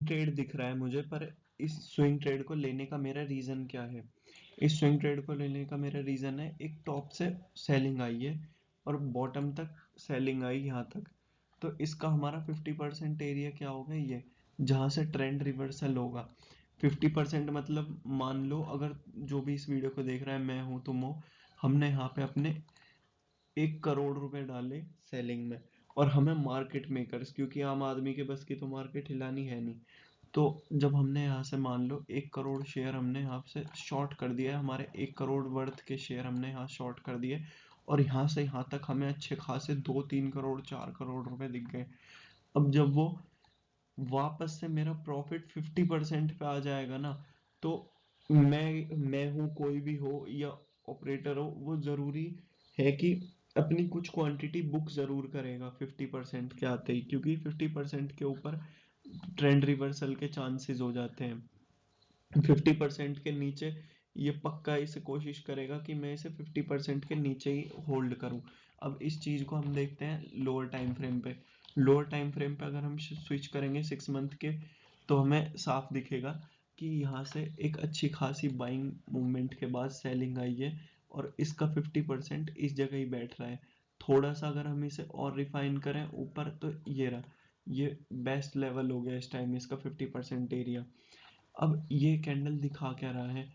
Trade दिख रहा है मुझे, पर इस स्विंग ट्रेड को लेने का मेरा रीज़न क्या है? इस स्विंग ट्रेड को लेने का मेरा रीज़न है, एक टॉप से सेलिंग आई है और बॉटम तक सेलिंग आई यहाँ तक। तो इसका हमारा 50% एरिया क्या होगा, ये जहाँ से ट्रेंड रिवर्सल होगा। 50% मतलब मान लो अगर जो भी इस वीडियो को देख रहा है, मैं हूँ, तुम हो, हमने यहाँ पे अपने 1 करोड़ रुपए डाले सेलिंग में, और हमें मार्केट मेकर्स, क्योंकि आम आदमी के बस की तो मार्केट हिलानी है नहीं, तो जब हमने यहाँ से मान लो 1 करोड़ शेयर हमने यहाँ से शॉर्ट कर दिया है, हमारे 1 करोड़ वर्थ के शेयर हमने यहाँ शॉर्ट कर दिए, और यहाँ से यहाँ तक हमें अच्छे खासे 2-3 करोड़ 4 करोड़ रुपए दिख गए। अब जब वो वापस से मेरा प्रॉफिट 50% पे आ जाएगा ना, तो मैं हूँ, कोई भी हो या ऑपरेटर हो, वो जरूरी है कि अपनी कुछ क्वांटिटी बुक जरूर करेगा 50% के आते ही, क्योंकि 50% के ऊपर ट्रेंड रिवर्सल के चांसेस हो जाते हैं। 50% के नीचे ये पक्का इसे कोशिश करेगा कि मैं इसे 50% के नीचे ही होल्ड करूं। अब इस चीज को हम देखते हैं लोअर टाइम फ्रेम पे। लोअर टाइम फ्रेम पे अगर हम स्विच करेंगे 6 मंथ के, तो हमें साफ दिखेगा कि यहाँ से एक अच्छी खासी बाइंग मूवमेंट के बाद सेलिंग आई है, और इसका 50% इस जगह ही बैठ रहा है। थोड़ा सा अगर हम इसे और रिफाइन करें ऊपर, तो ये रहा, ये बेस्ट लेवल हो गया इस टाइम इसका 50% एरिया। अब ये कैंडल दिखा क्या रहा है,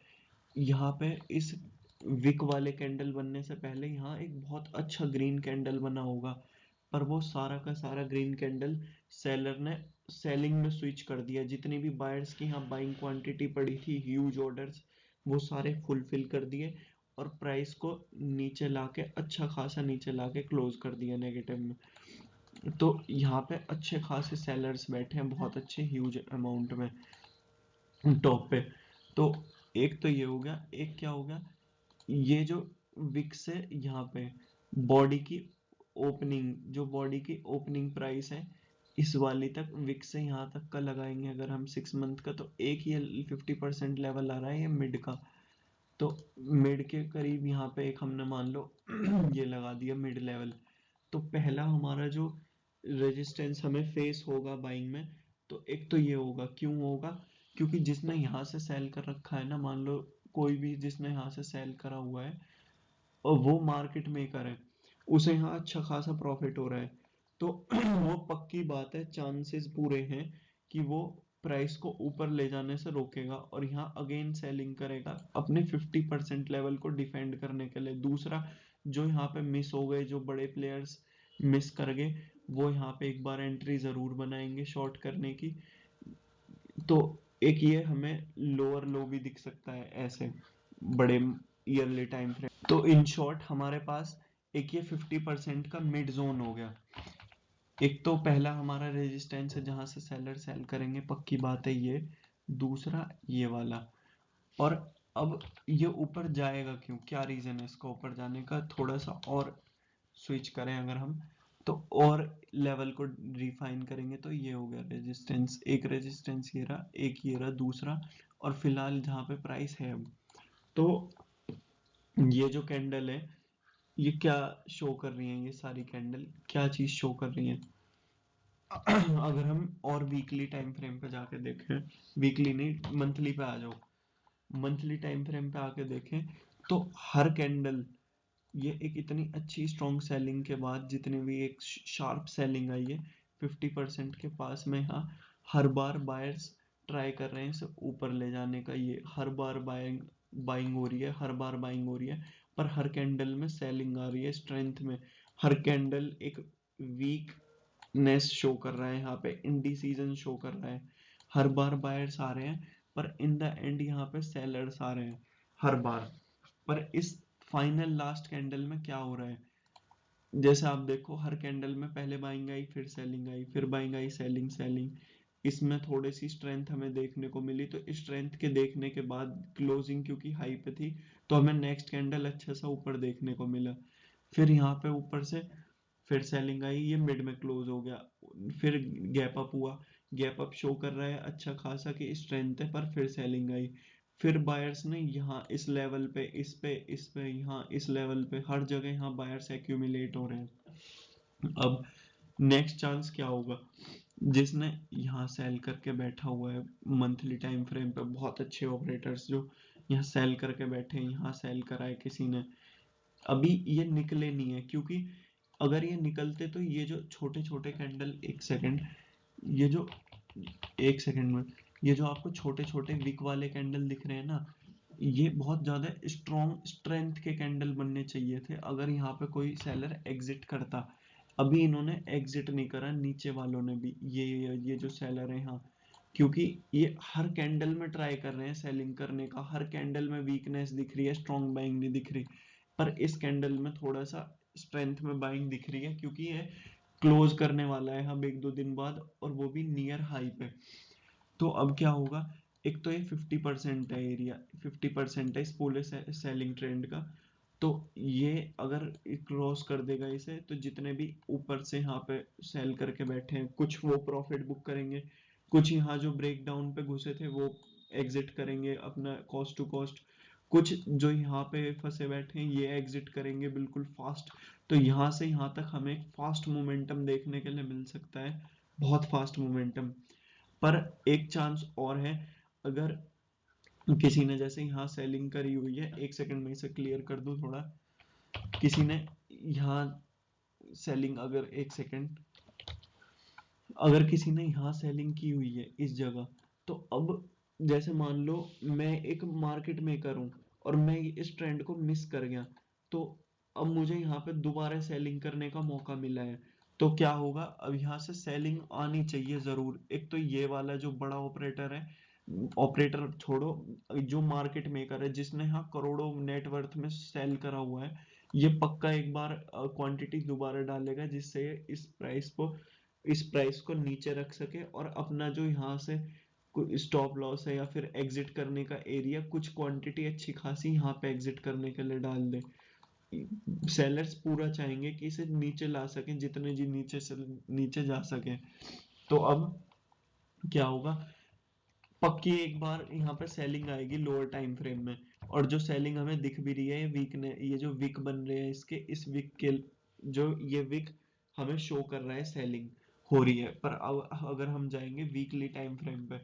यहाँ पे इस विक वाले कैंडल बनने से पहले यहाँ एक बहुत अच्छा ग्रीन कैंडल बना होगा, पर वो सारा का सारा ग्रीन कैंडल सेलर ने सेलिंग में स्विच कर दिया। जितनी भी बायर्स की यहाँ बाइंग क्वांटिटी पड़ी थी, ह्यूज ऑर्डर्स, वो सारे फुलफिल कर दिए, और प्राइस को नीचे लाके, अच्छा खासा नीचे लाके क्लोज कर दिया नेगेटिव में। तो यहाँ पे अच्छे खासे सेलर्स बैठे हैं, बहुत अच्छे ह्यूज अमाउंट में टॉप पे। तो एक तो ये हो गया, एक क्या हो गया, ये जो विक्स है यहाँ पे, बॉडी की ओपनिंग, जो बॉडी की ओपनिंग प्राइस है, इस वाली तक विक्स से यहाँ तक का लगाएंगे अगर हम 6 मंथ का, तो एक ये 50% लेवल आ रहा है ये मिड का। तो मिड के करीब यहाँ पे एक हमने मान लो ये लगा दिया मिड लेवल। तो पहला हमारा जो रेजिस्टेंस हमें फेस होगा बाइंग में, तो एक तो ये होगा, क्यों होगा, क्योंकि जिसने यहाँ से सेल कर रखा है ना, मान लो कोई भी जिसने यहाँ से सेल करा हुआ है और वो मार्केट मेकर है, उसे यहाँ अच्छा खासा प्रॉफिट हो रहा है, तो वो पक्की बात है, चांसेस पूरे हैं कि वो प्राइस को ऊपर ले जाने से रोकेगा, और यहाँ अगेन सेलिंग करेगा अपने 50% लेवल को डिफेंड करने के लिए। दूसरा, जो यहाँ पे मिस हो गए, जो बड़े प्लेयर्स मिस कर गए, वो यहाँ पे एक बार एंट्री जरूर बनाएंगे शॉर्ट करने की। तो एक ये हमें लोअर लो भी दिख सकता है ऐसे बड़े ईयरली टाइम फ्रेम। तो इन शॉर्ट हमारे पास एक ये 50% का मिड जोन हो गया। एक तो पहला हमारा रेजिस्टेंस है जहां से सेलर सेल करेंगे, पक्की बात है ये। दूसरा ये वाला। और अब ये ऊपर जाएगा क्यों, क्या रीजन है इसका ऊपर जाने का, थोड़ा सा और स्विच करें अगर हम, तो और लेवल को रिफाइन करेंगे, तो ये हो गया रेजिस्टेंस, एक रेजिस्टेंस ये रहा, एक ये रहा दूसरा, और फिलहाल जहाँ पे प्राइस है अब, तो ये जो कैंडल है, ये क्या शो कर रही है, ये सारी कैंडल क्या चीज शो कर रही है। अगर हम और वीकली टाइम फ्रेम पे जाके देखें, वीकली नहीं मंथली पे आ जाओ, मंथली टाइम फ्रेम पे आके देखें, तो हर कैंडल, ये एक इतनी अच्छी स्ट्रॉन्ग सेलिंग के बाद जितनी भी एक शार्प सेलिंग आई है 50% के पास में, यहाँ हर बार बायर्स ट्राई कर रहे हैं इसे ऊपर ले जाने का, ये हर बार बाइंग बाइंग हो रही है, हर बार बाइंग हो रही है, पर हर कैंडल में सेलिंग आ रही है स्ट्रेंथ में। हर कैंडल एक वीकनेस शो कर रहा है, यहाँ पे इंडिसीजन शो कर रहा है। हर बार बायर्स आ रहे हैं, पर इन द एंड यहाँ पे सेलर्स आ रहे हैं हर बार। पर इस फाइनल लास्ट कैंडल में क्या हो रहा है, जैसे आप देखो हर कैंडल में पहले बाइंग आई, फिर सेलिंग आई, फिर बाइंग आई, सेलिंग सेलिंग, इसमें थोड़ी सी स्ट्रेंथ हमें देखने को मिली, तो स्ट्रेंथ के देखने के बाद क्लोजिंग क्योंकि हाई पे थी, तो हमें नेक्स्ट कैंडल अच्छा सा ऊपर देखने को मिला। फिर यहाँ पे ऊपर से फिर सेलिंग आई, ये मिड में क्लोज हो गया, फिर गैप अप हुआ, गैप अप शो कर रहा है अच्छा खासा कि स्ट्रेंथ है, पर फिर सेलिंग आई। फिर बायर्स ने यहाँ इस लेवल पे, इस पे यहाँ इस लेवल पे, हर जगह यहाँ बायर्स एक्यूमुलेट हो रहे हैं। अब नेक्स्ट चांस क्या होगा, जिसने यहाँ सेल करके बैठा हुआ है मंथली टाइम फ्रेम पे, बहुत अच्छे ऑपरेटर्स जो यहाँ सेल करके बैठे हैं, यहाँ सेल करा है किसी ने, अभी ये निकले नहीं है, क्योंकि अगर ये निकलते तो ये जो छोटे छोटे कैंडल, एक सेकंड, ये जो, एक सेकंड में, ये जो आपको छोटे छोटे विक वाले कैंडल दिख रहे हैं ना, ये बहुत ज्यादा स्ट्रॉन्ग स्ट्रेंथ के कैंडल बनने चाहिए थे अगर यहाँ पे कोई सेलर एग्जिट करता। अभी इन्होंने एग्जिट नहीं करा, नीचे वालों ने भी, ये जो सेलर है यहाँ, क्योंकि ये हर कैंडल में ट्राई कर रहे हैं सेलिंग करने का, हर कैंडल में वीकनेस दिख रही है, स्ट्रॉन्ग बाइंग नहीं दिख रही, पर इस कैंडल में थोड़ा सा स्ट्रेंथ में बाइंग दिख रही है, क्योंकि ये क्लोज करने वाला है हम एक दो दिन बाद, और वो भी नियर हाई पे। तो अब क्या होगा, एक तो ये 50% है एरिया, 50% है इस पूरे सेलिंग ट्रेंड का, तो ये अगर क्रॉस कर देगा इसे, तो जितने भी ऊपर से यहाँ पे सेल करके बैठे हैं, कुछ वो प्रॉफिट बुक करेंगे, कुछ यहाँ जो ब्रेक डाउन पे घुसे थे वो एग्जिट करेंगे अपना कॉस्ट टू कॉस्ट, कुछ जो यहाँ पे फंसे बैठे हैं ये एग्जिट करेंगे बिल्कुल फास्ट। तो यहाँ से यहाँ तक हमें एक फास्ट मोमेंटम देखने के लिए मिल सकता है, बहुत फास्ट मोमेंटम। पर एक चांस और है, अगर किसी ने जैसे यहाँ सेलिंग करी हुई है, एक सेकंड में इसे क्लियर कर दूं थोड़ा, किसी ने यहाँ सेलिंग, अगर एक सेकंड, अगर किसी ने यहाँ सेलिंग की हुई है इस जगह, तो अब जैसे मान लो मैं एक मार्केट मेकर हूँ और मैं इस ट्रेंड को मिस कर गया, तो अब मुझे यहाँ पे दोबारा सेलिंग करने का मौका मिला है, तो क्या होगा, अब यहाँ से सेलिंग आनी चाहिए जरूर। एक तो ये वाला जो बड़ा ऑपरेटर है, ऑपरेटर छोड़ो, जो मार्केट मेकर है जिसने यहाँ करोड़ों नेटवर्थ में सेल करा हुआ है, ये पक्का एक बार क्वांटिटी दोबारा डालेगा, जिससे इस प्राइस को नीचे रख सके, और अपना जो यहाँ से स्टॉप लॉस है या फिर एग्जिट करने का एरिया, कुछ क्वांटिटी अच्छी खासी यहाँ पे एग्जिट करने के लिए डाल दे। सेलर्स पूरा चाहेंगे कि इसे नीचे ला सकें, जितने जी नीचे से नीचे जा सके। तो अब क्या होगा, पक्की एक बार यहाँ पे सेलिंग आएगी लोअर टाइम फ्रेम में, और जो सेलिंग हमें दिख भी रही है, ये वीक ने, ये जो विक बन रहे हैं इसके, इस विक के जो ये विक हमें शो कर रहा है सेलिंग हो रही है, पर अब अगर हम जाएंगे वीकली टाइम फ्रेम पे,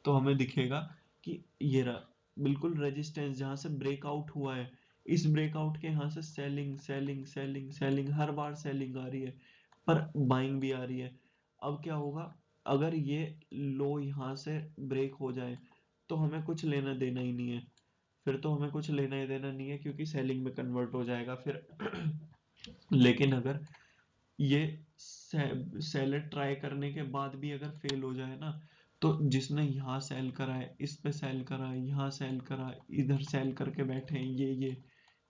तो हमें दिखेगा कि ये रहा बिल्कुल रेजिस्टेंस जहां से ब्रेकआउट हुआ है, इस ब्रेकआउट के यहाँ से सेलिंग सेलिंग सेलिंग सेलिंग, हर बार सेलिंग आ रही है, पर बाइंग भी आ रही है। अब क्या होगा, अगर ये लो यहाँ से ब्रेक हो जाए, तो हमें कुछ लेना देना ही नहीं है, फिर तो हमें कुछ लेना ही देना नहीं है, क्योंकि सेलिंग में कन्वर्ट हो जाएगा फिर। लेकिन अगर ये सेलर ट्राई करने के बाद भी अगर फेल हो जाए ना, तो जिसने यहाँ सेल करा है, इस पे सेल करा है, यहाँ सेल करा है, इधर सेल करके बैठे हैं,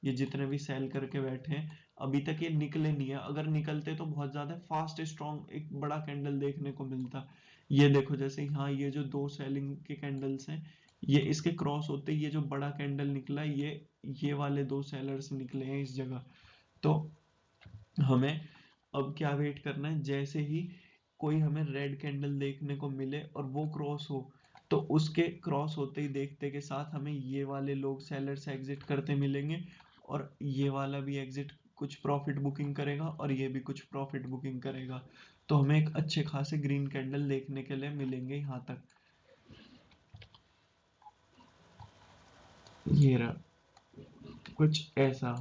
ये जितने भी सेल करके बैठे हैं, अभी तक ये निकले नहीं है, अगर निकलते तो बहुत ज्यादा फास्ट स्ट्रॉन्ग एक बड़ा कैंडल देखने को मिलता। ये देखो, जैसे यहाँ ये जो दो सेलिंग के कैंडल्स हैं, ये इसके क्रॉस होते ही ये जो बड़ा कैंडल निकला, ये वाले दो सेलर्स निकले हैं इस जगह। तो हमें अब क्या वेट करना है, जैसे ही कोई हमें रेड कैंडल देखने को मिले और वो क्रॉस हो, तो उसके क्रॉस होते ही देखते के साथ हमें ये वाले लोग सेलर्स एग्जिट करते मिलेंगे, और ये वाला भी एग्जिट कुछ प्रॉफिट बुकिंग करेगा, और ये भी कुछ प्रॉफिट बुकिंग करेगा, तो हमें एक अच्छे खासे ग्रीन कैंडल देखने के लिए मिलेंगे यहाँ तक। ये रहा कुछ ऐसा।